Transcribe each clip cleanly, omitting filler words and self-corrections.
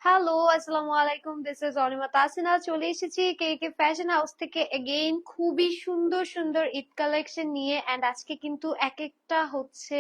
Hello, আসসালামু আলাইকুম। This is Anima Tasina. চলে এসেছি কে কে ফ্যাশন হাউস থেকে এগেইন খুবই সুন্দর সুন্দর ঈদ কালেকশন নিয়ে। এন্ড আজকে কিন্তু এক একটা হচ্ছে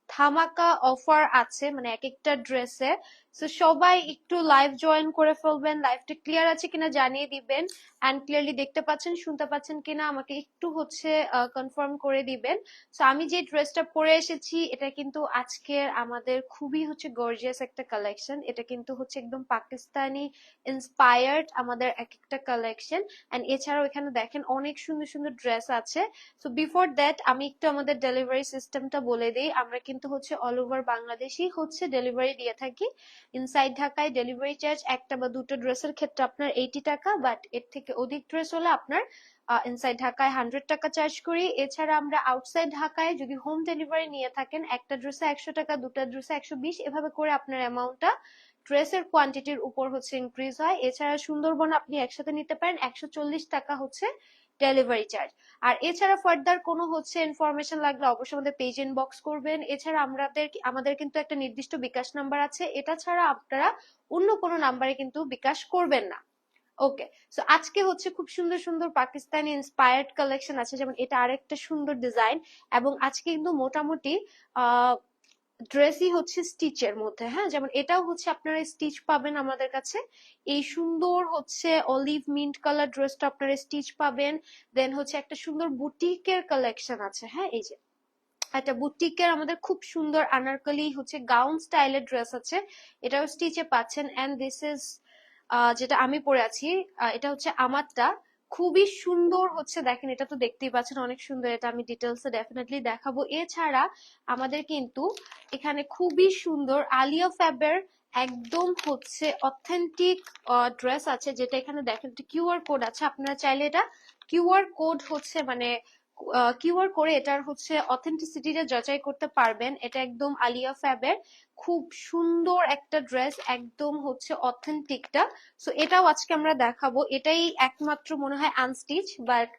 ধামাকা অফার আছে, মানে এক একটা ড্রেসে। সো সবাই একটু লাইভ জয়েন করে ফেলবেন। লাইভটা ক্লিয়ার আছে কিনা জানিয়ে দিবেন। এন্ড ক্লিয়ারলি দেখতে পাচ্ছেন, শুনতে পাচ্ছেন কিনা আমাকে একটু হচ্ছে কনফার্ম করে দিবেন। সো আমি যে ড্রেসটা পরে এসেছি এটা কিন্তু আজকের আমাদের খুবই হচ্ছে গর্জিয়াস একটা কালেকশন। এটা কিন্তু হচ্ছে একদম পাকিস্তানি ইন্সপায়ার্ড আমাদের এক একটা কালেকশন। এন্ড এছাড়াও এখানে দেখেন অনেক সুন্দর সুন্দর ড্রেস আছে। সো বিফোর দ্যাট আমি একটু আমাদের ডেলিভারি সিস্টেমটা বলে দিই। আমরা কিন্তু হচ্ছে অল ওভার বাংলাদেশই হচ্ছে ডেলিভারি দিয়ে থাকি। ইনসাইড ঢাকায় ডেলিভারি চার্জ একটা বা দুটো ড্রেসের ক্ষেত্রে আপনার 80 টাকা, বাট এর থেকে অধিক ড্রেস হলে আপনার ইনসাইড ঢাকায় 100 টাকা চার্জ করি। এছাড়া আমরা আউটসাইড ঢাকায় যদি হোম ডেলিভারি নিয়ে থাকেন, একটা ড্রেসে 100 টাকা, দুটা ড্রেসে 120, এভাবে করে আপনার অ্যামাউন্টটা ড্রেসের কোয়ান্টিটির উপর হচ্ছে ইনক্রিজ হয়। এছাড়া সুন্দরবন আপনি একসাথে নিতে পারেন, 140 টাকা হচ্ছে ডেলিভারি চার্জ। আর এছাড়া ফার্দার কোনো হচ্ছে ইনফরমেশন লাগলে অবশ্যই আমাদের পেজ ইনবক্স করবেন। এছাড়া আমাদের কিন্তু একটা নির্দিষ্ট বিকাশ নাম্বার আছে, এটা ছাড়া আপনারা অন্য কোনো নাম্বারে কিন্তু বিকাশ করবেন না। ওকে। সো আজকে হচ্ছে খুব সুন্দর সুন্দর পাকিস্তানি ইন্সপায়ার্ড কালেকশন আছে, যেমন এটা আরেকটা সুন্দর ডিজাইন। এবং আজকে কিন্তু মোটামুটি আহ ড্রেসই হচ্ছে স্টিচের মধ্যে, হ্যাঁ, যেমন এটাও হচ্ছে আপনারা স্টিচ পাবেন আমাদের কাছে। এই সুন্দর হচ্ছে অলিভ মিন্ট কালার ড্রেসটা আপনারা স্টিচ পাবেন। দেন হচ্ছে একটা সুন্দর বুটিকের কালেকশন আছে, হ্যাঁ, এই যে একটা বুটিকের আমাদের খুব সুন্দর আনারকলি হচ্ছে গাউন স্টাইলের ড্রেস আছে, এটাও স্টিচে পাচ্ছেন। এন্ড দিস ইজ যেটা আমি পরে আছি, এটা হচ্ছে আমারটা। খুবই সুন্দর হচ্ছে, দেখেন এটা তো দেখতেই পাচ্ছেন অনেক সুন্দর। এটা আমি ডিটেলসে ডেফিনেটলি দেখাবো। এছাড়া আমাদের কিন্তু এখানে খুবই সুন্দর আলিয়া ফ্যাবের একদম হচ্ছে অথেন্টিক ড্রেস আছে, যেটা এখানে দেখেন কিউআর কোড আছে। আপনারা চাইলে এটা কিউআর কোড হচ্ছে মানে কিউআর করে এটার হচ্ছে অথেন্টিসিটিটা যাচাই করতে পারবেন। এটা একদম আলিয়া ফ্যাবের খুব সুন্দর একটা ড্রেস, একদম হচ্ছে অথেন্টিকটা। সো এটাও আজকে আমরা দেখাবো। এটাই একমাত্র মনে হয় আনস্টিচ, বাট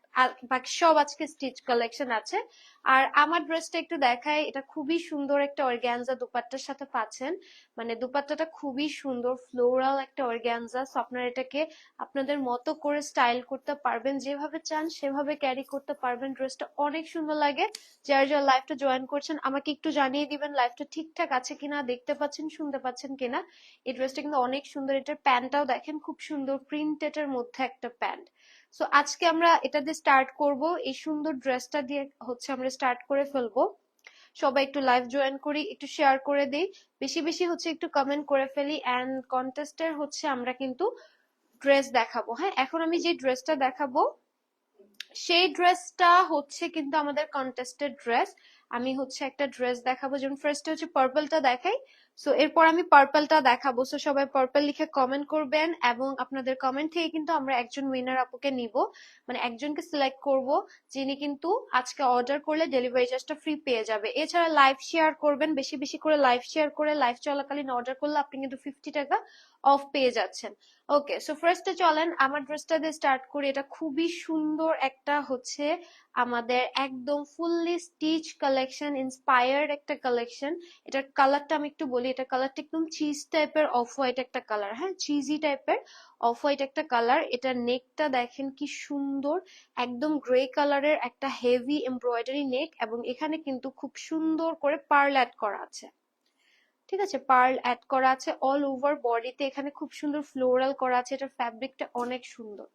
বাকি সব আজকে স্টিচ কালেকশন আছে। আর আমার ড্রেসটা একটু দেখাই, এটা খুবই সুন্দর একটা অর্গ্যানজা দুপাট্টার সাথে পাচ্ছেন। মানে দুপাট্টাটা খুবই সুন্দর, ফ্লোরাল একটা অর্গ্যানজা। সো আপনারা এটাকে আপনাদের মতো করে স্টাইল করতে পারবেন, যেভাবে চান সেভাবে ক্যারি করতে পারবেন। ড্রেসটা অনেক সুন্দর লাগে। যারা যারা লাইভটা জয়েন করছেন আমাকে একটু জানিয়ে দিবেন লাইভটা ঠিকঠাক আছে কিনা, দেখতে পাচ্ছেন শুনতে পাচ্ছেন কিনা। এই ড্রেসটা কিন্তু অনেক সুন্দর। এটার প্যান্টটাও দেখেন খুব সুন্দর, প্রিন্টেড এর মধ্যে একটা প্যান্ট। সো আজকে আমরা এটা দিয়ে স্টার্ট করব। এই সুন্দর ড্রেসটা দিয়ে হচ্ছে আমরা স্টার্ট করে ফেলবো। সবাই একটু লাইভ জয়েন করি, একটু শেয়ার করে দিই, বেশি বেশি হচ্ছে একটু কমেন্ট করে ফেলি। এন্ড কন্টেস্টের হচ্ছে আমরা কিন্তু ড্রেস দেখাবো। হ্যাঁ, এখন আমি যে ড্রেসটা দেখাবো সেই ড্রেসটা হচ্ছে কিন্তু আমাদের কন্টেস্টেড ড্রেস। আমি হচ্ছে একটা ড্রেস দেখাবো, যেমন ফার্স্টে হচ্ছে পার্পলটা দেখাই। সো এরপর আমি পার্পলটা দেখাবো। সো সবাই পার্পল লিখে কমেন্ট করবেন, এবং আপনাদের কমেন্ট থেকে কিন্তু আমরা একজন উইনার আপুকে নিব, মানে একজনকে সিলেক্ট করব, যিনি কিন্তু আজকে অর্ডার করলে ডেলিভারি চার্জটা ফ্রি পেয়ে যাবে। এছাড়া লাইভ শেয়ার করবেন, বেশি বেশি করে লাইভ শেয়ার করে লাইভ চলাকালীন অর্ডার করলে আপনি কিন্তু 50 টাকা অফ পেয়ে যাচ্ছেন। ওকে, সো ফার্স্টে চলেন আমার ড্রেসটা দিয়ে স্টার্ট করি। এটা খুবই সুন্দর একটা হচ্ছে আমাদের একদম ফুললি স্টিচ কালেকশন, ইন্সপায়ার্ড একটা কালেকশন। এটার কালারটা আমি একটু বলি, এটা কালারটা একদম চিজ টাইপের অফ হোয়াইট একটা কালার, হ্যাঁ, চিজি টাইপের অফ হোয়াইট একটা কালার। এটার নেকটা দেখেন কি সুন্দর, একদম গ্রে কালারের একটা হেভি এমব্রয়ডারি নেক, এবং এখানে কিন্তু খুব সুন্দর করে পার্ল অ্যাড করা আছে। ঠিক আছে, পার্ল অ্যাড করা আছে অল ওভার বডিতে। এখানে খুব সুন্দর ফ্লোরাল করা আছে। এটার ফ্যাব্রিকটা অনেক সুন্দর,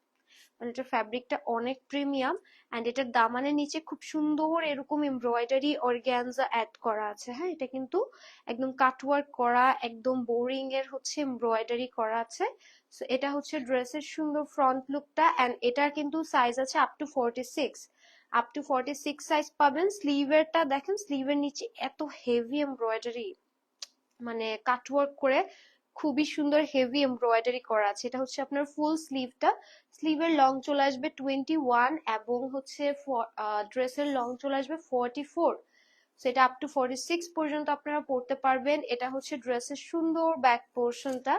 মানে এটার ফ্যাব্রিকটা অনেক প্রিমিয়াম। এন্ড এটার দামানের নিচে খুব সুন্দর এরকম এমব্রয়ডারি অর্গ্যানজা অ্যাড করা আছে। হ্যাঁ, এটা কিন্তু একদম কাটওয়ার্ক করা, একদম বোরিং এর হচ্ছে এমব্রয়ডারি করা আছে। সো এটা হচ্ছে ড্রেসের সুন্দর ফ্রন্ট লুকটা। এন্ড এটার কিন্তু সাইজ আছে up to 46, up to 46 size পাবেন। স্লিভেরটা দেখেন, স্লিভের নিচে এত হেভি এমব্রয়ডারি, মানে কাটওয়ার্ক করে খুবই সুন্দর হেভি এমব্রয়ডারি করা আছে। এটা হচ্ছে আপনার ফুল স্লিভটা। স্লিভের লং চলে আসবে 21, এবং হচ্ছে ড্রেসের লং চলে আসবে 44। সেটা আপ টু 46 পর্যন্ত আপনারা পড়তে পারবেন। এটা হচ্ছে ড্রেসের সুন্দর ব্যাক পোর্শনটা।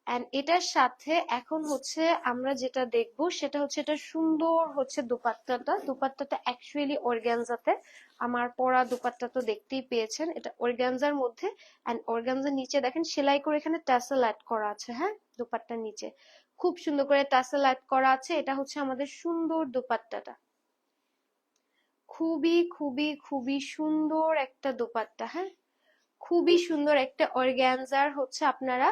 এন্ড এটার সাথে এখন হচ্ছে আমরা যেটা দেখবো সেটা হচ্ছে এটা সুন্দর হচ্ছে দোপাট্টাটা অ্যাকচুয়ালি অর্গানজাতে। আমার পরা দোপাট্টা তো দেখতেই পেয়েছেন, এটা অর্গানজার মধ্যে। এন্ড অর্গানজার নিচে দেখেন সেলাই করে এখানে টাসেল অ্যাড করা আছে। হ্যাঁ, দোপাট্টার নিচে খুব সুন্দর করে টাসেল অ্যাড করা আছে। এটা হচ্ছে আমাদের সুন্দর দোপাট্টাটা, খুবই খুবই খুবই সুন্দর একটা দোপাট্টা। হ্যাঁ, খুবই সুন্দর একটা অর্গানজার হচ্ছে আপনারা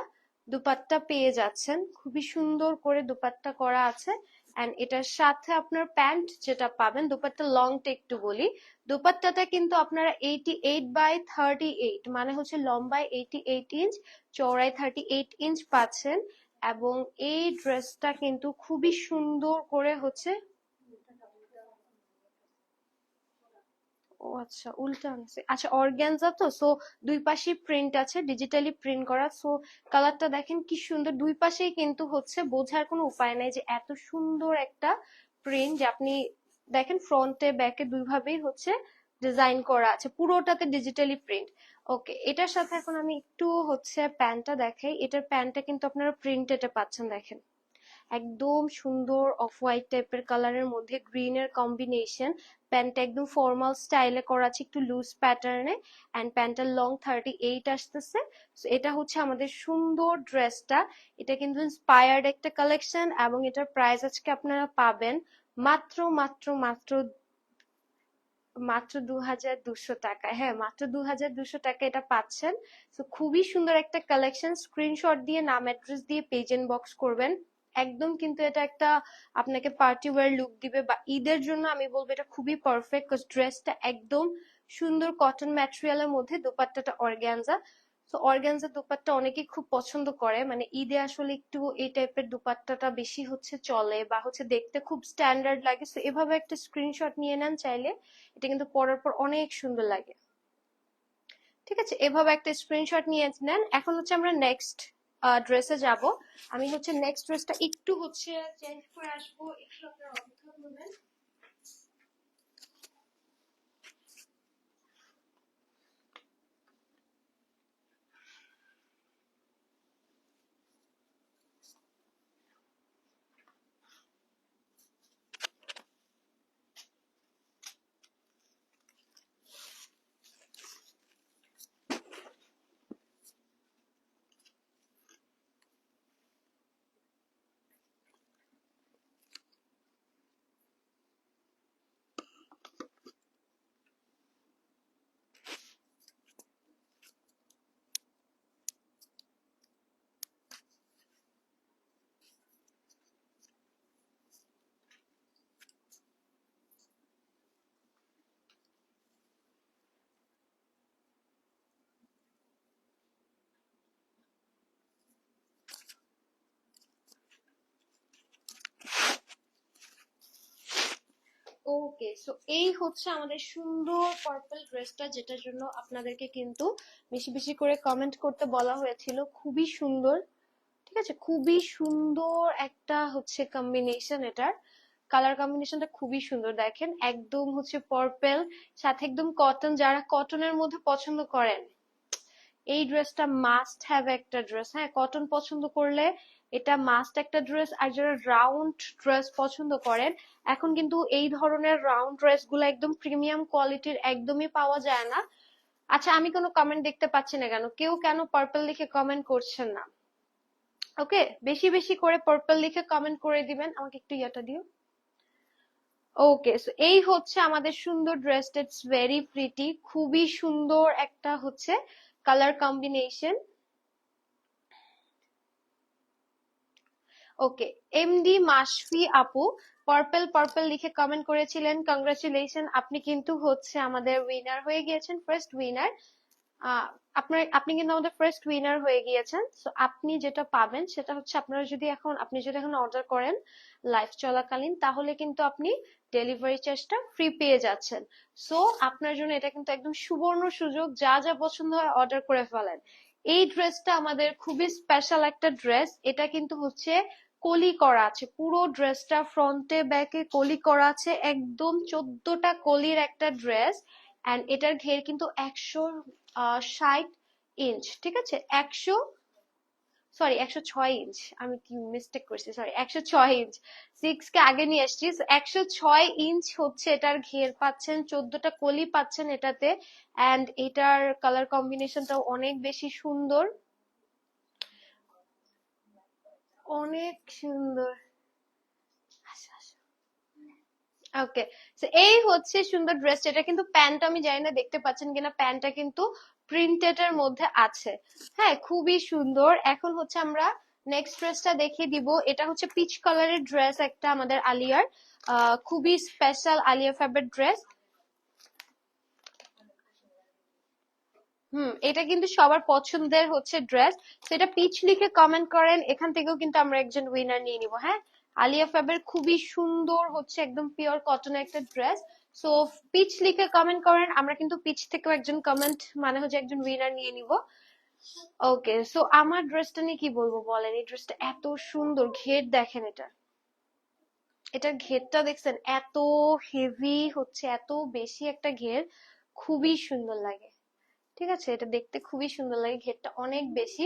দুপাট্টা পেয়ে যাচ্ছেন, খুবই সুন্দর করে দুপাট্টা করা আছে। এন্ড এটার সাথে আপনার প্যান্ট যেটা পাবেন, দুপাট্টা লংটা একটু বলি। দুপাট্টাটা কিন্তু আপনারা 88/38, মানে হচ্ছে লম্বায় 88 ইঞ্চ, চওড়ায় 38 ইঞ্চ পাচ্ছেন। এবং এই ড্রেসটা কিন্তু খুবই সুন্দর করে হচ্ছে, ও আচ্ছা উল্টা আনছে, আচ্ছা অর্গানজা তো, সো দুই পাশে প্রিন্ট আছে, ডিজিটালি প্রিন্ট করা। সো কালারটা দেখেন কি সুন্দর, দুই পাশেই কিন্তু হচ্ছে বোঝার কোনো উপায় নাই যে এত সুন্দর একটা প্রিন্ট, যে আপনি দেখেন ফ্রন্টে ব্যাকে দুই ভাবেই হচ্ছে ডিজাইন করা আছে, পুরোটাতে ডিজিটালি প্রিন্ট। ওকে, এটার সাথে এখন আমি একটু হচ্ছে প্যান্টটা দেখাই। এটার প্যান্টটা কিন্তু আপনারা প্রিন্টেডে পাচ্ছেন, দেখেন একদম সুন্দর অফ হোয়াইট টাইপের কালারের মধ্যে গ্রিনের কম্বিনেশন। প্যান্টটা একদম ফর্মাল স্টাইলে করা আছে, একটু লুজ প্যাটার্নে। এন্ড প্যান্টের লং 38 আসতেছে। So, এটা হচ্ছে আমাদের সুন্দর ড্রেসটা। এটা কিন্তু ইন্সপায়ার্ড একটা কালেকশন, এবং এটার প্রাইস আজকে আপনারা পাবেন মাত্র মাত্র মাত্র মাত্র 2200 টাকা। হ্যাঁ, মাত্র 2200 টাকা এটা পাচ্ছেন। তো খুবই সুন্দর একটা কালেকশন। স্ক্রিনশট দিয়ে নাম অ্যাড্রেস দিয়ে পেজ ইনবক্স করবেন। একদম কিন্তু এটা একটা আপনাকে পার্টি ওয়্যার লুক দিবে, বা ঈদের জন্য আমি বলবো এটা খুবই পারফেক্ট। ড্রেসটা একদম সুন্দর কটন ম্যাটেরিয়ালের মধ্যে, দোপাট্টাটা অর্গানজা। তো অর্গানজা দোপাট্টা অনেকেই খুব পছন্দ করে, মানে ঈদে আসলে একটু এই টাইপের দোপাট্টাটা বেশি হচ্ছে চলে, বা হচ্ছে দেখতে খুব স্ট্যান্ডার্ড লাগে। তো এভাবে একটা স্ক্রিনশট নিয়ে নেন চাইলে, এটা কিন্তু পরার পর অনেক সুন্দর লাগে। ঠিক আছে, এভাবে একটা স্ক্রিনশট নিয়ে নেন। এখন হচ্ছে আমরা নেক্সট ড্রেসে যাব। আমি হচ্ছে নেক্সট ড্রেসটা একটু হচ্ছে চেঞ্জ করে আসবো, একটু আপনারা অপেক্ষা করবেন। ওকে, সো এই হচ্ছে আমাদের সুন্দর পার্পল ড্রেসটা, যেটার জন্য আপনাদেরকে কিন্তু বেশি বেশি করে কমেন্ট করতে বলা হয়েছিল। খুবই সুন্দর, ঠিক আছে, খুবই সুন্দর একটা হচ্ছে কম্বিনেশন। এটার কালার কম্বিনেশনটা খুবই সুন্দর, দেখেন একদম হচ্ছে পার্পল সাথে একদম কটন। যারা কটনের মধ্যে পছন্দ করেন, এই ড্রেসটা মাস্ট হ্যাভ একটা ড্রেস। হ্যাঁ, কটন পছন্দ করলে এটা মাস্ট একটা ড্রেস। আর যারা রাউন্ড ড্রেস পছন্দ করেন, এখন কিন্তু এই ধরনের রাউন্ড ড্রেস গুলো একদম প্রিমিয়াম কোয়ালিটির, একদমই পাওয়া যায় না। আচ্ছা, আমি কোনো কমেন্ট দেখতে পাচ্ছি না কেন, কেউ কেন পার্পল লিখে কমেন্ট করছেন না? ওকে, বেশি বেশি করে পার্পল লিখে কমেন্ট করে দিবেন। আমাকে একটু ইয়াটা দিও। ওকে, সো এই হচ্ছে আমাদের সুন্দর ড্রেসটা, ইটস ভেরি প্রিটি, খুবই সুন্দর একটা হচ্ছে কালার কম্বিনেশন। ওকে, এমডি মাসফি আপু পার্পল পার্পল লিখে কমেন্ট করেছিলেন, কংগ্রাচুলেশন, আপনি কিন্তু হচ্ছে আমাদের উইনার হয়ে গিয়েছেন, ফার্স্ট উইনার। আপনি কিন্তু আমাদের ফার্স্ট উইনার হয়ে গিয়েছেন। সো আপনি যেটা পাবেন সেটা হচ্ছে, আপনি যদি এখন অর্ডার করেন লাইভ চলাকালীন, তাহলে কিন্তু আপনি ডেলিভারি চার্জটা ফ্রি পেয়ে যাচ্ছেন। সো আপনার জন্য এটা কিন্তু একদম সুবর্ণ সুযোগ, যা যা পছন্দ হয় অর্ডার করে ফেলেন। এই ড্রেসটা আমাদের খুবই স্পেশাল একটা ড্রেস। এটা কিন্তু হচ্ছে কলি করা আছে, পুরো ড্রেসটা ফ্রন্টে ব্যাকে কলি করা আছে, একদম 14টা কলির একটা ড্রেস। এন্ড এটার ঘের কিন্তু 160 ইঞ্চ, ঠিক আছে, 100 সরি 106 ইঞ্চ, আমি কি মিস্টেক করছি, সরি 106 ইঞ্চ, 6 কে আগে নিয়ে আসছি। 106 ইঞ্চ হচ্ছে এটার ঘের পাচ্ছেন, 14টা কলি পাচ্ছেন এটাতে। অ্যান্ড এটার কালার কম্বিনেশনটাও অনেক বেশি সুন্দর, অনেক সুন্দর। ওকে, তো এই হচ্ছে সুন্দর ড্রেস। এটা কিন্তু প্যান্ট, আমি জানি না দেখতে পাচ্ছেন কিনা, প্যান্টটা কিন্তু প্রিন্টেড এর মধ্যে আছে। হ্যাঁ, খুবই সুন্দর। এখন হচ্ছে আমরা নেক্সট ড্রেসটা দেখিয়ে দিব। এটা হচ্ছে পিচ কালারের ড্রেস, একটা আমাদের আলিয়ার খুবই স্পেশাল আলিয়া ফ্যাব্রিক ড্রেস। এটা কিন্তু সবার পছন্দের হচ্ছে ড্রেস। তো এটা পিচ লিখে কমেন্ট করেন, এখান থেকেও কিন্তু আমরা একজন উইনার নিয়ে নিব। হ্যাঁ, আলিয়া ফ্যাবের খুবই সুন্দর হচ্ছে একদম পিওর কটনের একটা ড্রেস। সো পিচ লিখে কমেন্ট করেন, আমরা কিন্তু পিচ থেকেও একজন কমেন্ট মানে হচ্ছে একজন উইনার নিয়ে নিব। ওকে, সো আমার ড্রেসটা নিয়ে কি বলবো বলেন, এই ড্রেসটা এত সুন্দর, ঘের দেখেন এটা, এটার ঘেরটা দেখছেন, এত হেভি হচ্ছে, এত বেশি একটা ঘের, খুবই সুন্দর লাগে। ঠিক আছে, এটা দেখতে খুবই সুন্দর লাগে, ঘেরটা অনেক বেশি।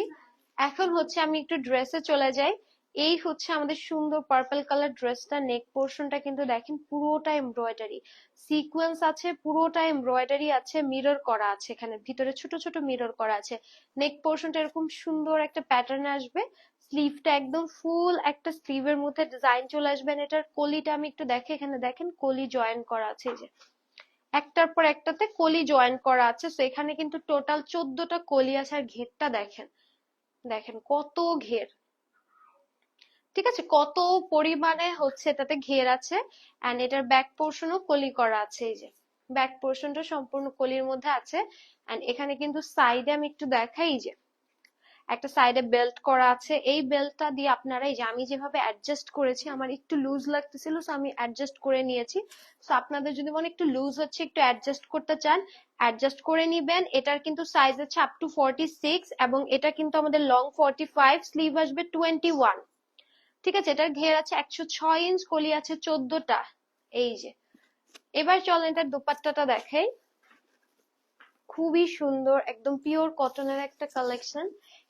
এখন হচ্ছে আমি একটু ড্রেসে চলে যাই। এই হচ্ছে আমাদের সুন্দর পার্পল কালার ড্রেসটা। নেক পোর্শনটা কিন্তু দেখেন পুরোটা এমব্রয়ডারি, সিকোয়েন্স আছে, পুরোটা এমব্রয়ডারি আছে, মিরর করা আছে, এখানে ভিতরে ছোট ছোট মিরর করা আছে। নেক পোর্শনটা এরকম সুন্দর একটা প্যাটার্ন আসবে, স্লিভটা একদম ফুল একটা স্লিভের মধ্যে ডিজাইন চলে আসবে। এটার কলিটা আমি একটু দেখে, এখানে দেখেন কলি জয়েন করা আছে, এই যে একটার পর একটাতে কলি জয়েন করা আছে। তো এখানে কিন্তু টোটাল 14টা কলি আছে। আর ঘেরটা দেখেন, দেখেন কত ঘের, ঠিক আছে, কত পরিমাণে হচ্ছে এটাতে ঘের আছে। এন্ড এটার ব্যাক পোর্শনও কলি করা আছে, এই যে ব্যাক পোর্শনটা সম্পূর্ণ কলির মধ্যে আছে। এন্ড এখানে কিন্তু সাইডে আমি একটু দেখাই, এই যে একটা সাইডে বেল্ট করা আছে। এই বেল্টটা দিয়ে আপনারা, এই যে আমি যেভাবে অ্যাডজাস্ট করেছি, আমার একটু লুজ লাগতেছিল, সো আমি অ্যাডজাস্ট করে নিয়েছি। সো আপনাদের যদি মনে একটু লুজ হচ্ছে, একটু অ্যাডজাস্ট করতে চান, অ্যাডজাস্ট করে নিবেন। এটার কিন্তু সাইজ আছে আপ টু 46, এবং এটা কিন্তু আমাদের লং 45, স্লিভ আসবে 21। ঠিক আছে, এটার ঘের আছে 106 ইঞ্চ, কলি আছে 14টা। এই যে, এবার চলেন এটার দোপাট্টাটা দেখাই। খুবই সুন্দর, একদম পিওর কটনের একটা কালেকশন।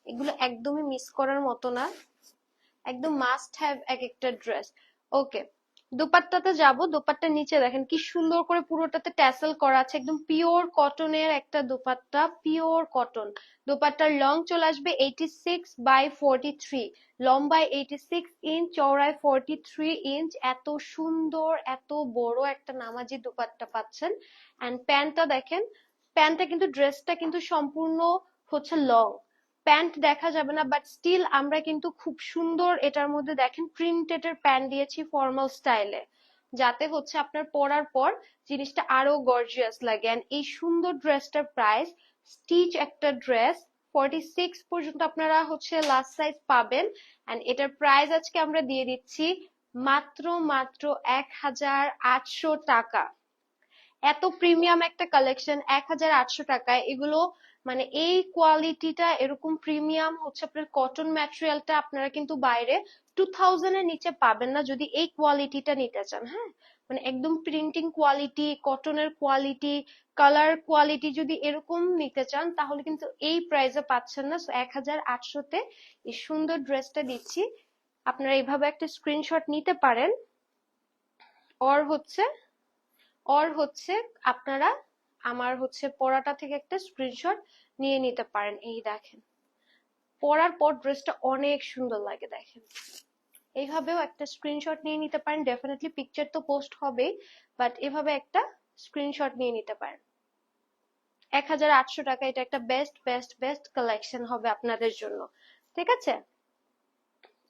এগুলো একদমই মিস করার মতো না, একদম মাস্ট হ্যাভ এক একটা ড্রেস। ওকে, দোপাট্টাতে যাব। দোপাট্টার নিচে দেখেন কি সুন্দর করে পুরোটাতে ট্যাসেল করা আছে, একদম পিওর কটনের একটা দোপাট্টা, পিওর কটন। দোপাট্টার লং চলে আসবে 86/43, লম্বায় 86 ইঞ্চ, চওড়ায় 43 ইঞ্চ। এত সুন্দর, এত বড় একটা নামাজি দোপাট্টা পাচ্ছেন। এন্ড প্যান্টটা দেখেন, প্যান্টটা কিন্তু, ড্রেসটা কিন্তু সম্পূর্ণ হচ্ছে লং, প্যান্ট দেখা যাবে না, বাট স্টিল আমরা কিন্তু খুব সুন্দর এটার মধ্যে দেখেন প্রিন্টেড এর প্যান্ট দিয়েছি ফর্মাল স্টাইলে, যাতে হচ্ছে আপনার পরার পর জিনিসটা আরো গর্জিয়াস লাগে। এন্ড এই সুন্দর ড্রেসটার প্রাইস, স্টিচ একটা ড্রেস, 46 পর্যন্ত আপনারা হচ্ছে লাস্ট সাইজ পাবেন। এন্ড এটার প্রাইস আজকে আমরা দিয়ে দিচ্ছি মাত্র মাত্র 1800 টাকা। এত প্রিমিয়াম একটা কালেকশন 1800 টাকায়, এগুলো মানে এই কোয়ালিটিটা এরকম প্রিমিয়াম হচ্ছে আপনার কটন ম্যাটেরিয়ালটা আপনারা কিন্তু বাইরে 2000 এর নিচে পাবেন না যদি এই কোয়ালিটিটা নিতে চান। হ্যাঁ, মানে একদম প্রিন্টিং কোয়ালিটি, কটনের কোয়ালিটি, কালার কোয়ালিটি যদি এরকম নিতে চান, তাহলে কিন্তু এই প্রাইসে পাচ্ছেন না। 1800-তে এই সুন্দর ড্রেসটা দিচ্ছি, আপনারা এইভাবে একটা স্ক্রিনশট নিতে পারেন। ওর হচ্ছে আপনারা আমার হচ্ছে পরাটা থেকে একটা স্ক্রিনশট নিয়ে নিতে পারেন। এই দেখেন, পরার পর ড্রেসটা অনেক সুন্দর লাগে, দেখেন এইভাবেও একটা স্ক্রিনশট নিয়ে নিতে পারেন। ডেফিনেটলি পিকচার তো পোস্ট হবেই, বাট এভাবে একটা স্ক্রিনশট নিয়ে নিতে পারেন। 1800 টাকা, এটা একটা বেস্ট বেস্ট বেস্ট কালেকশন হবে আপনাদের জন্য। ঠিক আছে,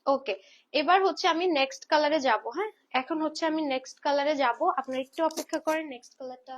ওকে, এবার হচ্ছে আমি নেক্সট কালারে যাব। হ্যাঁ, এখন হচ্ছে আমি নেক্সট কালারে যাব, আপনারা একটু অপেক্ষা করেন। নেক্সট কালারটা,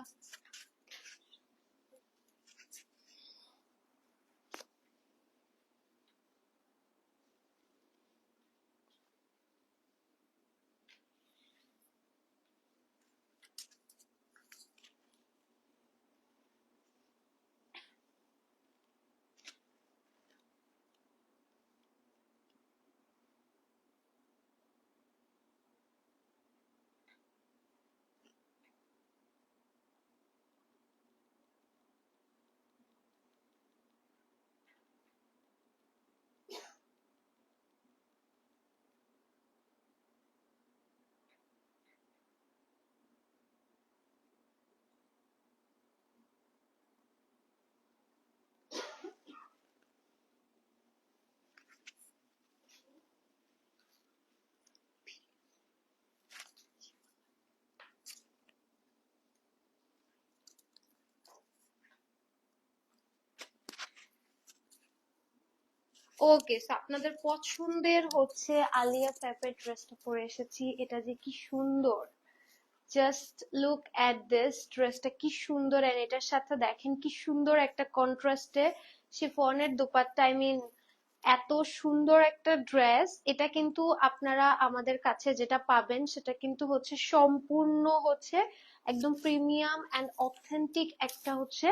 ওকে, সো আপনাদের পছন্দের হচ্ছে আলিয়া প্যাপের ড্রেসটা পরে এসেছি। এটা যে কি সুন্দর, জাস্ট লুক এট দিস, ড্রেসটা কি সুন্দর। এন্ড এটার সাথে দেখেন কি সুন্দর একটা কন্ট্রাস্টে শিফনের দোপাট্টা। আই মিন এত সুন্দর একটা ড্রেস। এটা কিন্তু আপনারা আমাদের কাছে যেটা পাবেন সেটা কিন্তু হচ্ছে সম্পূর্ণ হচ্ছে একদম প্রিমিয়াম এন্ড অথেন্টিক একটা হচ্ছে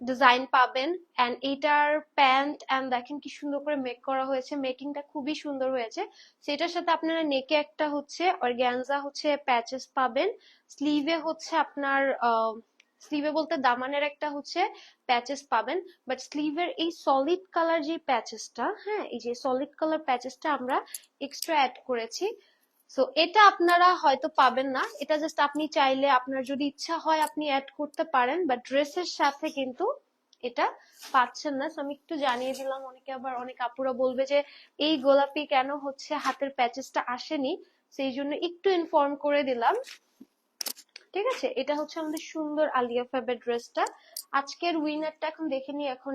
ডিজাইন পাবেন। এন্ড এটার প্যান্ট এন্ড দেখেন কি সুন্দর করে মেক করা হয়েছে, মেকিংটা খুবই সুন্দর হয়েছে। সেটার সাথে আপনারা নেকে একটা হচ্ছে অর্গানজা হচ্ছে প্যাচেস পাবেন। স্লিভে হচ্ছে আপনার স্লিভে বলতে দামানের একটা হচ্ছে প্যাচেস পাবেন। বাট স্লিভের এই সলিড কালার যে প্যাচেসটা, হ্যাঁ এই যে সলিড কালার প্যাচেসটা আমরা এক্সট্রা অ্যাড করেছি। সো এটা আপনারা হয়তো পাবেন না, এটা জাস্ট আপনি চাইলে আপনার যদি ইচ্ছা হয় আপনি অ্যাড করতে পারেন, বাট ড্রেসের সাথে কিন্তু এটা পাচ্ছেন না। আমি একটু জানিয়ে দিলাম, অনেকে আবার অনেক আপুরা বলবে যে এই গোলাপি কেন হচ্ছে হাতের প্যাচেসটা আসেনি, সেই জন্য একটু ইনফর্ম করে দিলাম। ঠিক আছে, এটা হচ্ছে আমাদের সুন্দর আলিয়া ফ্যাবের ড্রেসটা। আজকের উইনারটা এখন দেখে নি, এখন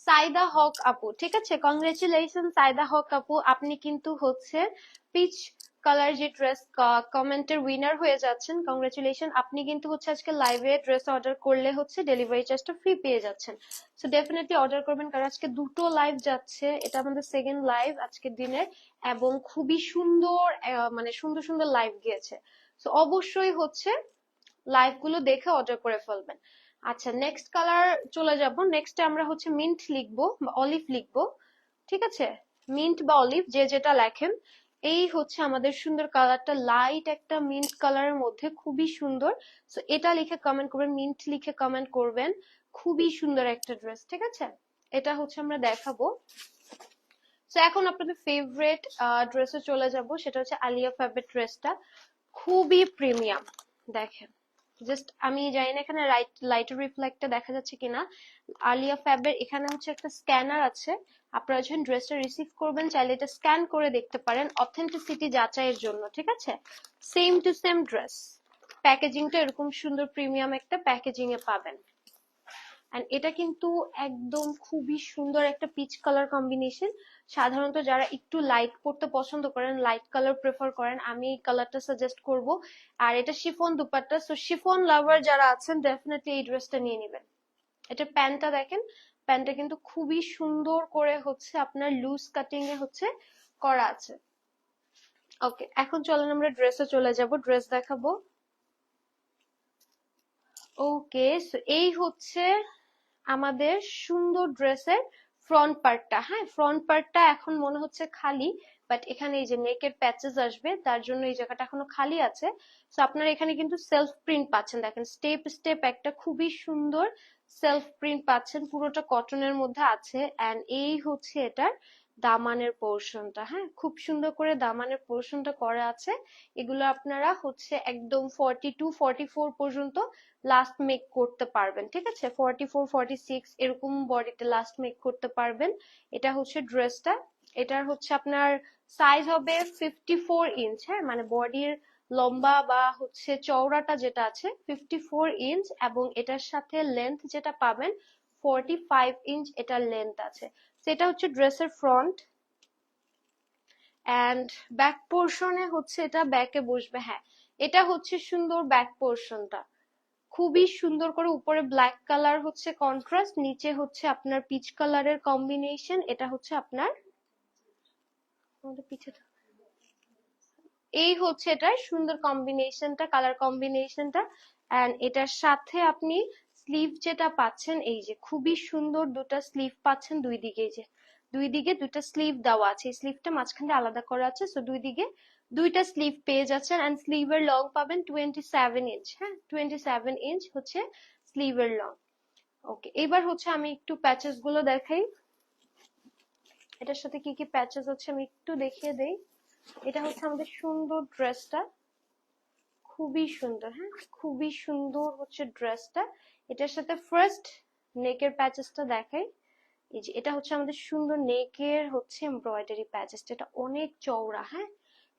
সাইদা হক আপু। ঠিক আছে, কংগ্রেচুলেশন সাইদা হক আপু, আপনি কিন্তু হচ্ছে পিচ কালার যে ড্রেস কমেন্টের উইনার হয়ে যাচ্ছেন। কংগ্রেচুলেশন, আপনি কিন্তু হচ্ছে আজকে লাইভে ড্রেস অর্ডার করলে হচ্ছে ডেলিভারি চার্জটা ফ্রি পেয়ে যাচ্ছেন। সো ডেফিনেটলি অর্ডার করবেন, কারণ আজকে দুটো লাইভ যাচ্ছে, এটা আমাদের সেকেন্ড লাইভ আজকের দিনের, এবং খুবই সুন্দর মানে সুন্দর সুন্দর লাইভ গিয়েছে। সো অবশ্যই হচ্ছে লাইভ গুলো দেখে অর্ডার করে ফেলবেন। আচ্ছা, নেক্সট কালার চলে যাব। নেক্সট আমরা হচ্ছে মিন্ট লিখবো বা অলিভ লিখবো। ঠিক আছে, মিন্ট বা অলিভ যে যেটা লেখেন। এই হচ্ছে আমাদের সুন্দর কালারটা, লাইট একটা মিন্ট কালারের মধ্যে, খুবই সুন্দর। সো এটা লিখে কমেন্ট করবেন, মিন্ট লিখে কমেন্ট করবেন। খুবই সুন্দর একটা ড্রেস। ঠিক আছে, এটা হচ্ছে আমরা দেখাবো। সো এখন আপনাদের ফেভারিট ড্রেসে চলে যাব, সেটা হচ্ছে আলিয়া ফ্যাবের ড্রেসটা। খুবই প্রিমিয়াম, দেখেন জাস্ট, আমি জানি না এখানে লাইটের রিফ্লেক্টটা দেখা যাচ্ছে কিনা। আলিয়া ফ্যাবের এখানে হচ্ছে একটা স্ক্যানার আছে, আপনারা যখন ড্রেসটা রিসিভ করবেন চাইলে এটা স্ক্যান করে দেখতে পারেন অথেন্টিসিটি যাচাইয়ের জন্য। ঠিক আছে, সেম টু সেম ড্রেস, প্যাকেজিংটা এরকম সুন্দর প্রিমিয়াম একটা প্যাকেজিং এ পাবেন। এন্ড এটা কিন্তু একদম খুবই সুন্দর একটা পিচ কালার কম্বিনেশন। সাধারণত যারা একটু লাইট পড়তে পছন্দ করেন, লাইট কালার প্রেফার করেন, আমি এই কালারটা সাজেস্ট করব। আর এটা শিফন দুপাট্টা, সো শিফন লাভার যারা আছেন ডেফিনেটলি এই ড্রেসটা নিয়ে নেবেন। এটা প্যান্টটা দেখেন, প্যান্টটা কিন্তু খুবই সুন্দর করে হচ্ছে আপনার লুজ কাটিং এ হচ্ছে করা আছে। ওকে, এখন চলেন আমরা ড্রেসে চলে যাব, ড্রেস দেখাবো। ওকে, সো এই হচ্ছে আমাদের সুন্দর ড্রেসের ফ্রন্ট পার্টটা। হ্যাঁ, ফ্রন্ট পার্টটা এখন মনে হচ্ছে খালি, বাট এখানে এই যে নেকের প্যাচেস আসবে তার জন্য এই জায়গাটা এখনো খালি আছে। তো আপনারা এখানে কিন্তু সেলফ প্রিন্ট পাচ্ছেন, দেখেন স্টেপ স্টেপ একটা খুবই সুন্দর সেলফ প্রিন্ট পাচ্ছেন, পুরোটা কটনের মধ্যে আছে। এন্ড এই হচ্ছে এটার দামানের পোর্শনটা। হ্যাঁ, খুব সুন্দর করে দামানের পোর্শনটা করা আছে। এগুলো আপনারা হচ্ছে একদম 42-44 পর্যন্ত লাস্ট মেক করতে পারবেন। ঠিক আছে, 44-46 এরকম বডিতে লাস্ট মেক করতে পারবেন। এটা হচ্ছে ড্রেসটা, এটার হচ্ছে আপনার সাইজ হবে 54 ইঞ্চ। হ্যাঁ, মানে বডির লম্বা বা হচ্ছে চওড়াটা যেটা আছে 54 ইঞ্চ, এবং এটার সাথে লেন্থ যেটা পাবেন 45 ইঞ্চ এটার লেন্থ আছে। সেটা হচ্ছে ড্রেসের ফ্রন্ট। এন্ড ব্যাক পোর্শনে হচ্ছে এটা ব্যাকে বসবে। হ্যাঁ, এটা হচ্ছে সুন্দর ব্যাক পোর্শনটা, খুবই সুন্দর করে উপরে ব্ল্যাক কালার হচ্ছে কন্ট্রাস্ট, নিচে হচ্ছে আপনার পিচ কালারের কম্বিনেশন। এটা হচ্ছে আপনার পিছে, এই হচ্ছে এটার সুন্দর কম্বিনেশনটা, কালার কম্বিনেশনটা। এন্ড এটার সাথে আপনি স্লিভ যেটা পাচ্ছেন, এই যে খুবই সুন্দর দুটা স্লিভ পাচ্ছেন দুই দিকে। এই যে দুই দিকে দুইটা স্লিভ দেওয়া আছে, এই স্লিভটা মাঝখানে আলাদা করা আছে। সো দুই দিকে দুইটা স্লিভ পেয়ে যাচ্ছেন। এন্ড স্লিভের লং পাবেন 27 ইঞ্চ। হ্যাঁ, 27 ইঞ্চ হচ্ছে স্লিভের লং। ওকে, এবার হচ্ছে আমি একটু প্যাচেস গুলো দেখাই, এটার সাথে কি কি প্যাচেস হচ্ছে আমি একটু দেখিয়ে দেই। এটা হচ্ছে আমাদের সুন্দর ড্রেসটা, খুবই সুন্দর। হ্যাঁ, খুবই সুন্দর হচ্ছে ড্রেসটা। এটার সাথে ফার্স্ট নেকের প্যাচেসটা দেখাই। এই যে এটা হচ্ছে আমাদের সুন্দর নেকের হচ্ছে এমব্রয়ডারি প্যাচেসটা, এটা অনেক চওড়া। হ্যাঁ,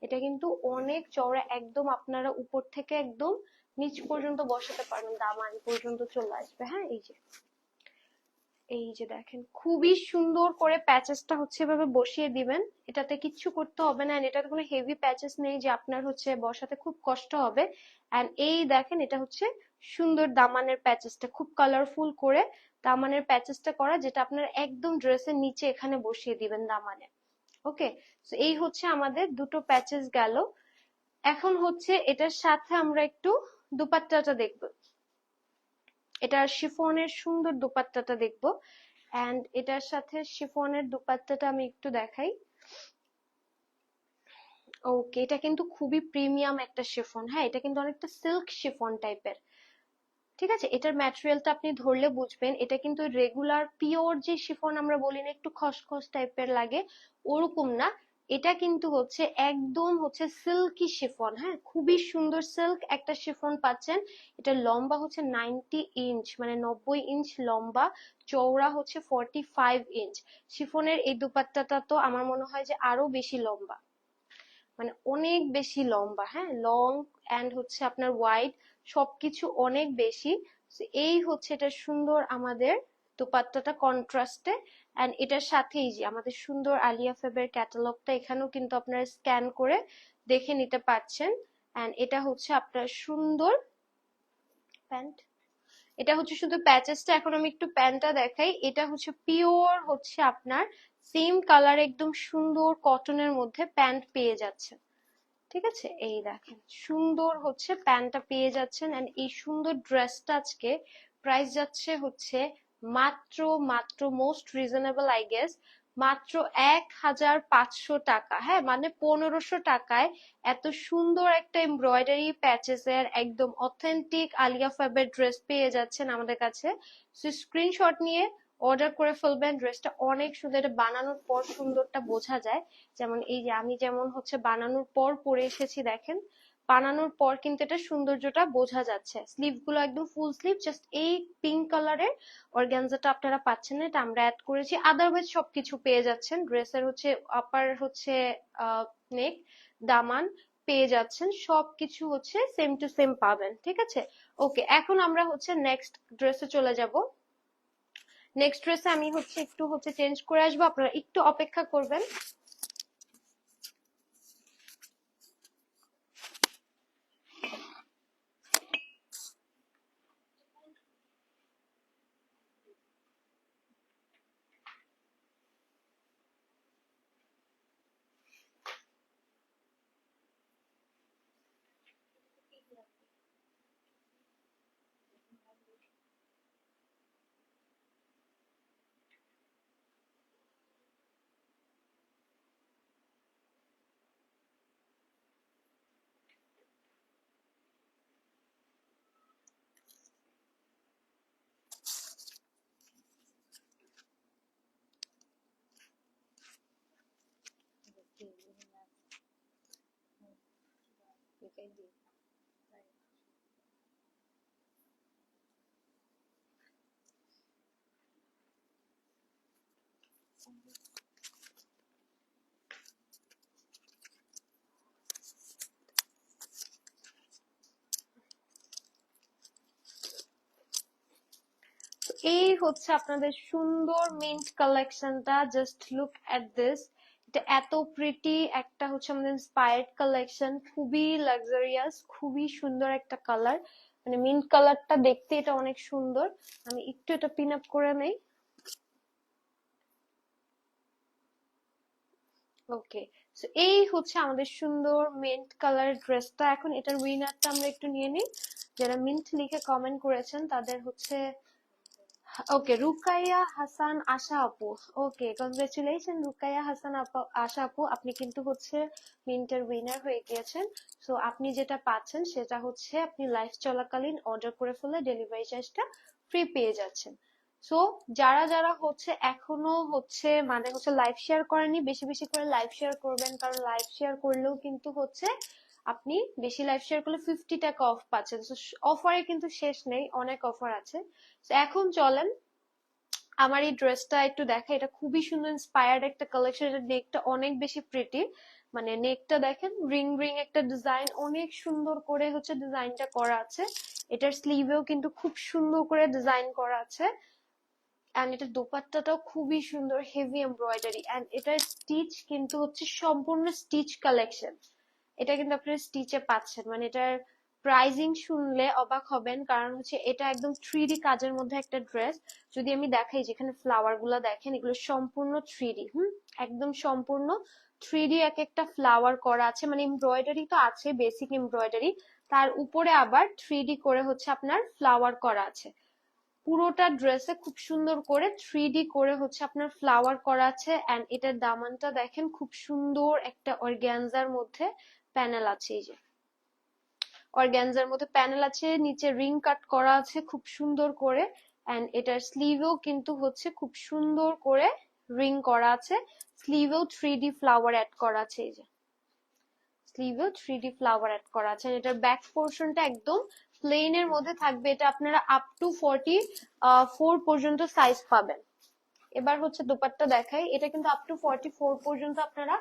এটা কিন্তু অনেক চওড়া, একদম আপনারা উপর থেকে একদম নিচ পর্যন্ত বসাতে পারবেন, দামান পর্যন্ত চলে আসবে। হ্যাঁ, এই যে এই যে দেখেন খুবই সুন্দর করে প্যাচেসটা হচ্ছে এভাবে বসিয়ে দিবেন, এটাতে কিচ্ছু করতে হবে না, এটাতে কোনো হেভি প্যাচেস নেই যে আপনার হচ্ছে বসাতে খুব কষ্ট হবে। এন্ড এই দেখেন এটা হচ্ছে সুন্দর দামানের প্যাচেসটা, খুব কালারফুল করে দামানের প্যাচেসটা করা, যেটা আপনার একদম ড্রেসের নিচে এখানে বসিয়ে দিবেন দামানে। ওকে, তো এই হচ্ছে আমাদের দুটো প্যাচেস গেল। এখন হচ্ছে এটার সাথে আমরা একটু দুপাট্টাটা দেখবো, এটার শিফনের সুন্দর দুপাট্টাটা দেখবো। এন্ড এটার সাথে শিফনের দুপাট্টাটা আমি একটু দেখাই। ওকে, এটা কিন্তু খুবই প্রিমিয়াম একটা শিফন, হ্যাঁ এটা কিন্তু অনেকটা সিল্ক শিফন টাইপের। ঠিক আছে, এটার ম্যাটেরিয়ালটা আপনি ধরলে বুঝবেন, এটা কিন্তু রেগুলার পিওর যে শিফন আমরা বলি না একটু খসখস টাইপের লাগে, ওরকম না। এটা কিন্তু হচ্ছে একদম হচ্ছে সিল্কি শিফন, হ্যাঁ খুবই সুন্দর সিল্ক একটা শিফন পাচ্ছেন। এটা লম্বা হচ্ছে 90 ইঞ্চ, মানে 90 ইঞ্চ লম্বা, চওড়া হচ্ছে 45 ইঞ্চ। শিফনের এই দুপাট্টাটা তো আমার মনে হয় যে আরো বেশি লম্বা, মানে অনেক বেশি লম্বা, হ্যাঁ লং এন্ড হচ্ছে আপনার ওয়াইড, সবকিছু অনেক বেশি। So, এই হচ্ছে এটা সুন্দর আমাদের দোপাট্টাটা কন্ট্রাস্টে। এন্ড এটার সাথেই যে আমাদের সুন্দর আলিয়া ফেবের ক্যাটালগটা এখানেও কিন্তু আপনারা স্ক্যান করে দেখে নিতে পারছেন। এন্ড এটা হচ্ছে আপনার সুন্দর প্যান্ট, এটা হচ্ছে শুধু প্যাচেসটা। এখন আমি একটু প্যান্টটা দেখাই, এটা হচ্ছে পিওর হচ্ছে আপনার সেম কালার একদম সুন্দর কটনের মধ্যে প্যান্ট পেয়ে যাচ্ছে। ঠিক আছে, এই দেখেন সুন্দর হচ্ছে প্যান্টটা পেয়ে যাচ্ছেন। এন্ড এই সুন্দর ড্রেসটা আজকে প্রাইস যাচ্ছে হচ্ছে মাত্র মাত্র মোস্ট রিজনেবল আই গেস, মাত্র 1500 টাকা, হ্যাঁ মানে 1500 টাকায় এত সুন্দর একটা এমব্রয়ডারি প্যাচেস এর একদম অথেন্টিক আলিয়া ফ্যাবের ড্রেস পেয়ে যাচ্ছেন আমাদের কাছে। সো স্ক্রিনশট নিয়ে অর্ডার করে ফেলবেন, ড্রেসটা অনেক সুন্দর, এটা বানানোর পর সুন্দরটা বোঝা যায়। যেমন এই যে আমি যেমন হচ্ছে বানানোর পর পরে এসেছি দেখেন, বানানোর পর কিন্তু এটা সৌন্দর্যটা বোঝা যাচ্ছে। স্লিভ গুলো একদম ফুল স্লিভ, জাস্ট এই পিঙ্ক কালারের অর্গানজাটা আপনারা পাচ্ছেন না, এটা আমরা অ্যাড করেছি, আদারওয়াইজ সবকিছু পেয়ে যাচ্ছেন। ড্রেসের হচ্ছে আপার হচ্ছে নেক, দামান পেয়ে যাচ্ছেন, সবকিছু হচ্ছে সেম টু সেম পাবেন। ঠিক আছে, ওকে এখন আমরা হচ্ছে নেক্সট ড্রেসে চলে যাব। নেক্সট ড্রেসে আমি হচ্ছে একটু হচ্ছে চেঞ্জ করে আসবো, আপনারা একটু অপেক্ষা করবেন। এই হচ্ছে আপনাদের সুন্দর মিন্ট কালেকশনটা, জাস্ট লুক এট দিস। এটা এত প্রিটি একটা হচ্ছে আমাদের ইন্সপায়ার্ড কালেকশন, খুবই লাক্সারিয়াস, খুবই সুন্দর একটা কালার, মানে মিন্ট কালারটা দেখতে এটা অনেক সুন্দর। আমি একটু এটা পিন আপ করে নেই। ওকে, সো এই হচ্ছে আমাদের সুন্দর মিন্ট কালার ড্রেসটা। এখন এটার উইনারটা আমরা একটু নিয়ে নিই, যারা মিন্ট লিখে কমেন্ট করেছেন তাদের হচ্ছে ওকে রুকাইয়া হাসান আশা আপু। ওকে, কংগ্রেচুলেশন রুকাইয়া হাসান আশা আপু, আপনি কিন্তু হচ্ছে মিন্টের উইনার হয়ে গিয়েছেন। সো আপনি যেটা পাচ্ছেন সেটা হচ্ছে আপনি লাইভ চলাকালীন অর্ডার করে ফেললে ডেলিভারি চার্জটা ফ্রি পেয়ে যাচ্ছেন। সো যারা যারা হচ্ছে এখনো হচ্ছে মানে হচ্ছে লাইভ শেয়ার করেনি, বেশি বেশি করে লাইভ শেয়ার করবেন, কারণ লাইভ শেয়ার করলেও কিন্তু হচ্ছে আপনি বেশি লাইভ শেয়ার করলে 50 টাকা অফ পাচ্ছেন। অফারে কিন্তু শেষ নেই, অনেক অফার আছে। এখন চলেন আমার এই ড্রেসটা একটু দেখা, এটা খুবই সুন্দর ইন্সপায়ার্ড একটা কালেকশন। এটা নেকটা অনেক বেশি প্রিটি, মানে নেকটা দেখেন রিং রিং একটা ডিজাইন, অনেক সুন্দর করে হচ্ছে ডিজাইনটা করা আছে। এটার স্লিভেও কিন্তু খুব সুন্দর করে ডিজাইন করা আছে। এন্ড এটা দোপাট্টাটাও খুবই সুন্দর, হেভি এমব্রয়ডারি, এন্ড এটার স্টিচ কিন্তু হচ্ছে সম্পূর্ণ স্টিচ কালেকশন। এটা কিন্তু আপনারা স্টিচে পাচ্ছেন, মানে এটার প্রাইজিং শুনলে অবাক হবেন, কারণ হচ্ছে এটা একদম 3D কাজের মধ্যে একটা ড্রেস। যদি আমি দেখাই, যেখানে ফ্লাওয়ার গুলা দেখেন, এগুলো সম্পূর্ণ 3D, একদম সম্পূর্ণ 3D এক একটা ফ্লাওয়ার করা আছে, মানে এমব্রয়ডারি তো আছে, বেসিক এমব্রয়ডারি, তার উপরে আবার 3D করে হচ্ছে আপনার ফ্লাওয়ার করা আছে। পুরোটা ড্রেসে খুব সুন্দর করে 3D করে হচ্ছে আপনার ফ্লাওয়ার করা আছে। এন্ড এটার দামানটা দেখেন, খুব সুন্দর একটা অর্গ্যানজার মধ্যে প্যানেল আছে, এই যে অর্গ্যানজার মধ্যে প্যানেল আছে, নিচে রিং কাট করা আছে খুব সুন্দর করে। এন্ড এটার স্লিভেও কিন্তু হচ্ছে খুব সুন্দর করে রিং করা আছে, স্লিভেও 3D ফ্লাওয়ার অ্যাড করা আছে, এই যে স্লিভেও 3D ফ্লাওয়ার অ্যাড করা আছে। এটার ব্যাক পোর্শনটা একদম প্লেন এর মধ্যে থাকবে, এটা আপনারা আপ টু 44 পর্যন্ত সাইজ পাবেন। এবার হচ্ছে দোপাট্টা দেখাই, এটা কিন্তু আপ টু 44 পর্যন্ত আপনারা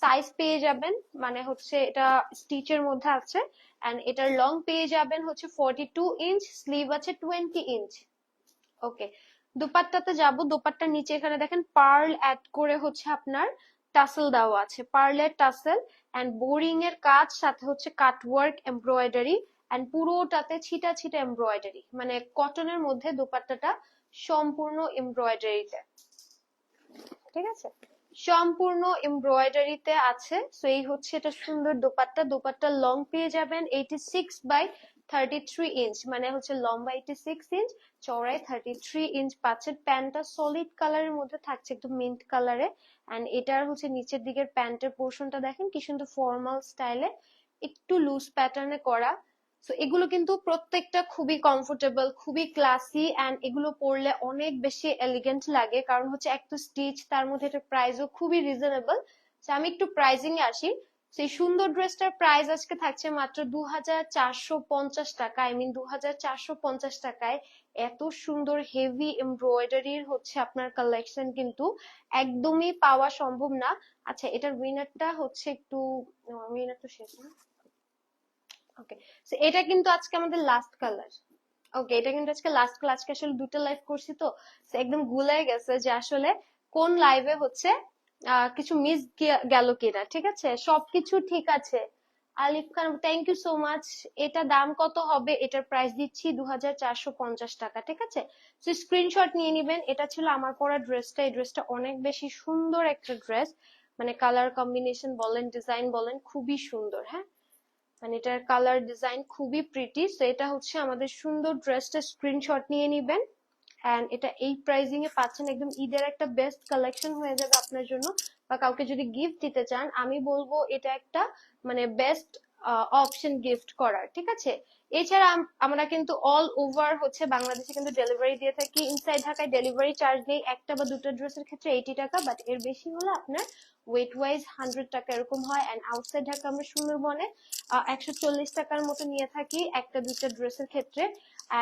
সাইজ পেয়ে যাবেন, মানে হচ্ছে এটা স্টিচের মধ্যে আছে। এন্ড এটার লং পেয়ে যাবেন হচ্ছে 42 ইঞ্চ, স্লিভ আছে 20 ইঞ্চ। ওকে, দোপাট্টাতে যাব। দোপাট্টার নিচে এখানে দেখেন পার্ল অ্যাড করে হচ্ছে আপনার টাসেল দেওয়া আছে, পার্লের টাসেল এন্ড বোরিং এর কাজ, সাথে হচ্ছে কাটওয়ার্ক এমব্রয়ডারি, এন্ড পুরোটাতে ছিটা ছিটা এমব্রয়ডারি, মানে কটনের মধ্যে দোপাট্টাটা সম্পূর্ণ এমব্রয়ডারিতে, ঠিক আছে, সম্পূর্ণ এমব্রয়ডারিতে আছে। সো এই হচ্ছে এটা সুন্দর দোপাট্টা। দোপাট্টার লং পেয়ে যাবেন 86/33 ইঞ্চ, মানে হচ্ছে লম্বা 86 ইঞ্চ, চওড়ায় 33 ইঞ্চ পাচ্ছেন। প্যান্টটা সলিড কালারের মধ্যে থাকছে, একদম মিন্ট কালারে। এন্ড এটার হচ্ছে নিচের দিকের প্যান্টের পোর্শনটা দেখেন কি সুন্দর ফর্মাল স্টাইলে, একটু লুজ প্যাটার্নে করা। সো এগুলো কিন্তু প্রত্যেকটা খুবই কমফোর্টেবল, খুবই ক্লাসি, এন্ড এগুলো পরলে অনেক বেশি এলিগেন্ট লাগে, কারণ হচ্ছে এক তো স্টিচ, তার মধ্যে এটা প্রাইসও খুবই রিজনেবল। আমি একটু প্রাইজিং এ আসি। সেই সুন্দর ড্রেসটার প্রাইস আজকে থাকছে মাত্র 2450 টাকা, আই মিন 2450 টাকায়। এত সুন্দর হেভি এমব্রয়ডারির হচ্ছে আপনার কালেকশন কিন্তু একদমই পাওয়া সম্ভব না। আচ্ছা, এটার উইনারটা হচ্ছে একটু, উইনার তো শেষ না। ওকে, সো এটা কিন্তু আজকে আমাদের লাস্ট কালার। ওকে, এটা কিন্তু আজকে লাস্ট কালার। আজকে আসলে দুটো লাইভ করছি তো, একদম গুলাই গেছে যে আসলে কোন লাইভে হচ্ছে কিছু মিস গেল কিনা। ঠিক আছে, সবকিছু ঠিক আছে। আলিফ খান, থ্যাংক ইউ সো মাচ। এটা দাম কত হবে? এটার প্রাইস দিচ্ছি 2450 টাকা, ঠিক আছে। তো স্ক্রিনশট নিয়ে নিবেন। এটা ছিল আমার পরা ড্রেসটা। এই ড্রেসটা অনেক বেশি সুন্দর একটা ড্রেস, মানে কালার কম্বিনেশন বলেন, ডিজাইন বলেন, খুবই সুন্দর। হ্যাঁ, মানে এটার কালার ডিজাইন খুবই প্রিটি। তো এটা হচ্ছে আমাদের সুন্দর ড্রেসটা, স্ক্রিনশট নিয়ে নিবেন। এন্ড এটা এই প্রাইজিং এ পাচ্ছেন, একদম ঈদের একটা বেস্ট কালেকশন হয়ে যাবে আপনার জন্য, বা কাউকে যদি গিফট দিতে চান, আমি বলবো এটা একটা মানে বেস্ট অপশন গিফট করার, ঠিক আছে। এছাড়া আমরা কিন্তু অল ওভার হচ্ছে বাংলাদেশে কিন্তু ডেলিভারি দিয়ে থাকি। ইনসাইড ঢাকায় ডেলিভারি চার্জ নেই, একটা বা দুটো ড্রেসের ক্ষেত্রে 80 টাকা, বাট এর বেশি হলে আপনার ওয়েট ওয়াইজ 100 টাকা এরকম হয়। এন্ড আউটসাইড ঢাকা আমরা সুন্দরবনে 140 টাকার মতো নিয়ে থাকি একটা দুইটা ড্রেসের ক্ষেত্রে।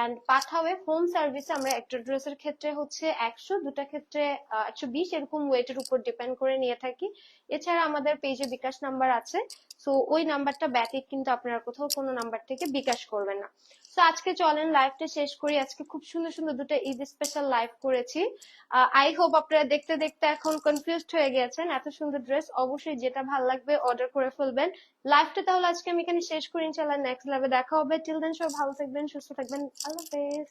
এন্ড পাঠাওয়ে হোম সার্ভিসে আমরা একটা ড্রেসের ক্ষেত্রে হচ্ছে 100, দুটা ক্ষেত্রে 120, এরকম ওয়েটের উপর ডিপেন্ড করে নিয়ে থাকি। এছাড়া আমাদের পেজে বিকাশ নাম্বার আছে, সো ওই নাম্বারটা ব্যতীত কিন্তু আপনারা কোথাও কোনো নাম্বার থেকে বিকাশ করবেন না। তো আজকে চলেন লাইভটা শেষ করি। আজকে খুব সুন্দর সুন্দর দুটো ঈদ স্পেশাল লাইভ করেছি। আই হোপ আপনারা দেখতে দেখতে এখন কনফিউজড হয়ে গেছেন। এত সুন্দর ড্রেস, অবশ্যই যেটা ভালো লাগবে অর্ডার করে ফেলবেন। লাইভটা তাহলে আজকে আমি এখানে শেষ করি, ইনশাআল্লাহ নেক্সট লাইভে দেখা হবে। টিল দেন সবাই ভালো থাকবেন, সুস্থ থাকবেন, আল্লাহ হাফেজ।